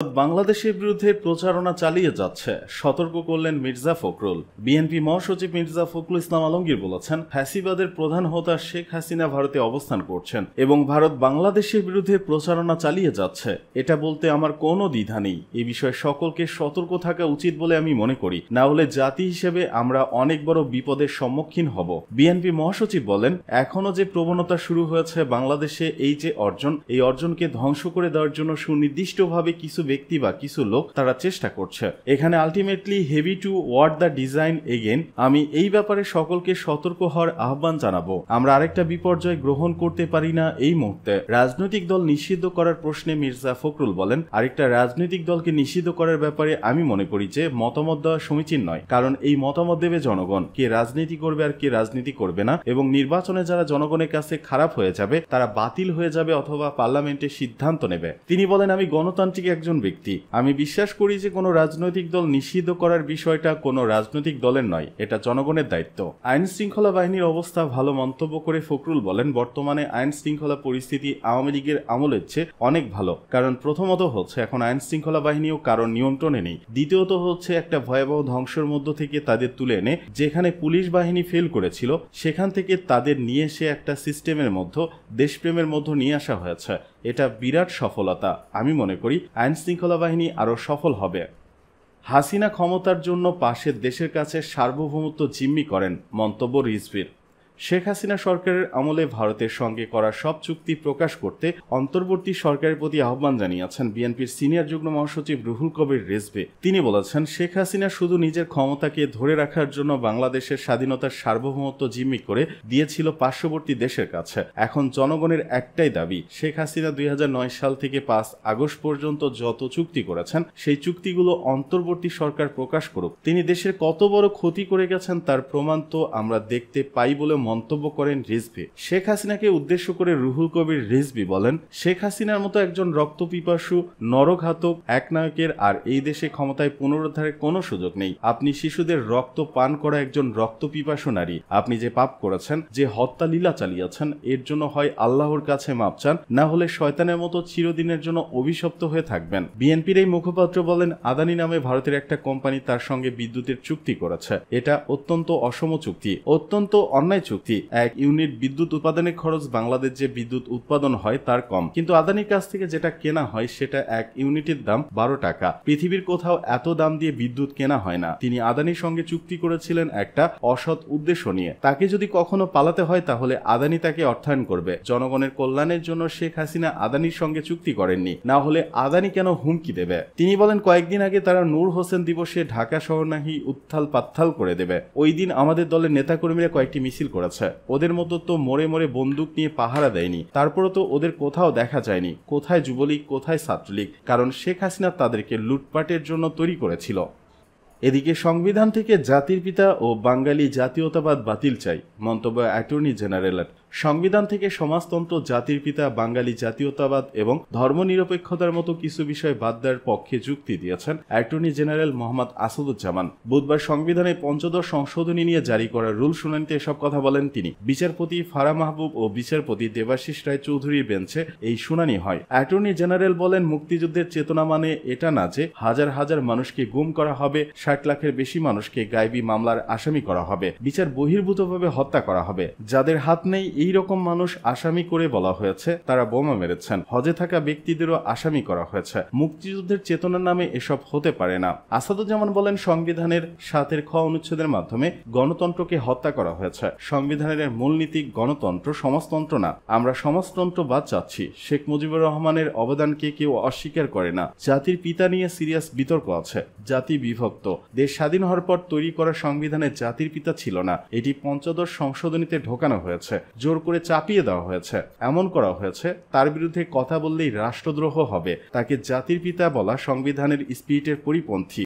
বাংলাদেশের বিরুদ্ধে প্রচারণা চালিয়ে যাচ্ছে, সতর্ক করলেন মির্জা ফখরুল। বিএনপি মহাসচিব মির্জা ফখরুল ইসলাম আলমগীর বলেছেন, ফ্যাসিবাদের প্রধান হোতা শেখ হাসিনা ভারতে অবস্থান করছেন এবং ভারত বাংলাদেশের বিরুদ্ধে প্রচারণা চালিয়ে যাচ্ছে। এটা বলতে আমার কোনো দ্বিধা নেই। এ বিষয়ে সকলকে সতর্ক থাকা উচিত বলে আমি মনে করি, না হলে জাতি হিসেবে আমরা অনেক বড় বিপদের সম্মুখীন হব। বিএনপি মহাসচিব বলেন, এখনো যে প্রবণতা শুরু হয়েছে বাংলাদেশে, এই যে অর্জন, এই অর্জনকে ধ্বংস করে দেওয়ার জন্য সুনির্দিষ্টভাবে কিছু ব্যক্তি বা কিছু লোক তারা চেষ্টা করছে। এখানে ultimately heavy towards the design again. আমি এই ব্যাপারে সকলকে সতর্ক হওয়ার আহ্বান জানাবো। আমরা আরেকটা বিপর্যয় গ্রহণ করতে পারি না এই মুহূর্তে। রাজনৈতিক দল নিষিদ্ধ করার প্রশ্নে মির্জা ফখরুল বলেন, আরেকটা রাজনৈতিক দলকে নিষিদ্ধ করার ব্যাপারে আমি মনে করি যে মতামত দেওয়া সমীচীন নয়, কারণ এই মতামত দেবে জনগণ। কে রাজনীতি করবে আর কে রাজনীতি করবে না, এবং নির্বাচনে যারা জনগণের কাছে খারাপ হয়ে যাবে তারা বাতিল হয়ে যাবে অথবা পার্লামেন্টে সিদ্ধান্ত নেবে। তিনি বলেন, আমি গণতান্ত্রিক একজন ব্যক্তি। আমি বিশ্বাস করি যে কোনো রাজনৈতিক দল নিষিদ্ধ করার বিষয়টা কোনো রাজনৈতিক দলের নয়, এটা জনগণের দায়িত্ব। আইন শৃঙ্খলা বাহিনীর অবস্থা ভালো মন্তব্য করে ফখরুল বলেন, বর্তমানে আইন শৃঙ্খলা পরিস্থিতি আওয়ামী লীগের আমলের চেয়ে অনেক ভালো। কারণ প্রথমত হচ্ছে এখন আইন শৃঙ্খলা বাহিনীও কারণ নিয়ন্ত্রণে নেই। দ্বিতীয়ত হচ্ছে একটা ভয়াবহ ধ্বংসের মধ্য থেকে তাদের তুলে এনে যেখানে পুলিশ বাহিনী ফেল করেছিল সেখান থেকে তাদের নিয়ে এসে একটা সিস্টেমের মধ্যে, দেশপ্রেমের মধ্যে নিয়ে আসা হয়েছে। এটা বিরাট সফলতা। আমি মনে করি আইন শৃঙ্খলা বাহিনী আরও সফল হবে। হাসিনা ক্ষমতার জন্য পাশের দেশের কাছে সার্বভৌমত্ব জিম্মি করেন, মন্তব্য রিজভীর। শেখ হাসিনা সরকারের আমলে ভারতের সঙ্গে করা সব চুক্তি প্রকাশ করতে অন্তর্বর্তী সরকারের প্রতি আহ্বান জানিয়েছেন বিএনপির সিনিয়র যুগ্ম মহাসচিব রুহুল কবির রিজভী। তিনি বলেছেন, শেখ হাসিনা শুধু নিজের ক্ষমতাকে ধরে রাখার জন্য বাংলাদেশের স্বাধীনতার সার্বভৌমত্ব জিম্মি করে দিয়েছিল পার্শ্ববর্তী দেশের কাছে। এখন জনগণের একটাই দাবি, শেখ হাসিনা 2009 সাল থেকে 5 আগস্ট পর্যন্ত যত চুক্তি করেছেন সেই চুক্তিগুলো অন্তর্বর্তী সরকার প্রকাশ করুক। তিনি দেশের কত বড় ক্ষতি করে গেছেন তার প্রমাণ তো আমরা দেখতে পাই বলে মন্তব্য করেন রিজভী। শেখ হাসিনাকে উদ্দেশ্য করে রুহুল কবির রিজভী বলেন, শেখ হাসিনার মতো একজন রক্তপিপাসু নরঘাতক একনায়কের আর এই দেশে ক্ষমতায় পুনরুদ্ধারের কোনো সুযোগ নেই। আপনি শিশুদের রক্ত পান করা একজন রক্তপিপাসু নারী। আপনি যে পাপ করেছেন, যে হত্যা লীলা চালিয়েছেন, এর জন্য হয় আল্লাহর কাছে মাপ চান, না হলে শয়তানের মতো চিরদিনের জন্য অভিশপ্ত হয়ে থাকবেন। বিএনপির এই মুখপাত্র বলেন, আদানি নামে ভারতের একটা কোম্পানি তার সঙ্গে বিদ্যুতের চুক্তি করেছে। এটা অত্যন্ত অসম চুক্তি, অত্যন্ত অন্যায় চুক্তি। এক ইউনিট বিদ্যুৎ উৎপাদনের খরচ বাংলাদেশ যে বিদ্যুৎ উৎপাদন হয় তার কম, কিন্তু আদানির কাছ থেকে যেটা কেনা হয় সেটা এক ইউনিটের দাম 12 টাকা। পৃথিবীর কোথাও এত দাম দিয়ে বিদ্যুৎ কেনা হয় না। তিনি আদানির সঙ্গে চুক্তি করেছিলেন একটা অসৎ উদ্দেশ্য নিয়ে। তাকে যদি কখনো পালাতে হয় তাহলে আদানি তাকে অর্থায়ন করবে। জনগণের কল্যাণের জন্য শেখ হাসিনা আদানির সঙ্গে চুক্তি করেননি, না হলে আদানি কেন হুমকি দেবে? তিনি বলেন, কয়েকদিন আগে তারা নূর হোসেন দিবসে ঢাকা শহর নাহি উত্থাল পাত্থাল করে দেবে। ওই দিন আমাদের দলের নেতাকর্মীরা কয়েকটি মিছিল করেছে। ওদের মতো তো মোড়ে মোড়ে বন্দুক নিয়ে পাহারা দেয়নি, তারপরে তো ওদের কোথাও দেখা যায়নি। কোথায় যুবলীগ, কোথায় ছাত্রলীগ? কারণ শেখ হাসিনা তাদেরকে লুটপাটের জন্য তৈরি করেছিল। এদিকে সংবিধান থেকে জাতির পিতা ও বাঙালি জাতীয়তাবাদ বাতিল চাই, মন্তব্য অ্যাটর্নি জেনারেলের। সংবিধান থেকে সমাজতন্ত্র, জাতির পিতা, বাঙালি জাতীয়তাবাদ এবং ধর্মনিরপেক্ষতার মতো কিছু বিষয় বাদ দেওয়ার পক্ষে যুক্তি দিয়েছেন অ্যাটর্নি জেনারেল মোহাম্মদ আসাদুজ্জামান। বুধবার সংবিধানে ৫ম সংশোধনী নিয়ে জারি করা রুল শুনানিতে এসব কথা বলেন তিনি। বিচারপতি ফারা মাহবুব ও বিচারপতি দেবাশিস রায় চৌধুরীর বেঞ্চে এই শুনানি হয়। অ্যাটর্নি জেনারেল বলেন, মুক্তিযুদ্ধের চেতনা মানে এটা না যে হাজার হাজার মানুষকে গুম করা হবে, ৬০ লাখের বেশি মানুষকে গায়েবী মামলার আসামি করা হবে, বিচার বহির্ভূতভাবে হত্যা করা হবে। যাদের হাত নেই এই রকম মানুষ আসামি করে বলা হয়েছে তারা বোমা মেরেছেন। হজে থাকা ব্যক্তিদেরও আসামি করা হয়েছে। মুক্তিযুদ্ধের চেতনার নামে এসব হতে পারে না। আসাদুজ্জামান বলেন, সংবিধানের ৭ খ অনুচ্ছেদের মাধ্যমে গণতন্ত্রকে হত্যা করা হয়েছে। সংবিধানের মূলনীতি গণতন্ত্র, সমাজতন্ত্র না। আমরা সমাজতন্ত্রবাদ চাচ্ছি। শেখ মুজিবুর রহমানের অবদানকে কেউ অস্বীকার করে না। জাতির পিতা নিয়ে সিরিয়াস বিতর্ক আছে। জাতি বিভক্ত। দেশ স্বাধীন হওয়ার পর তৈরি করা সংবিধানে জাতির পিতা ছিল না। এটি ৫ম সংশোধনীতে ঢোকানো হয়েছে, জোর করে চাপিয়ে দেওয়া হয়েছে, এমন করা হয়েছে। তার বিরুদ্ধে কথা বললেই রাষ্ট্রদ্রোহ হবে। তাকে জাতির পিতা বলা সংবিধানের স্পিরিটের পরিপন্থী।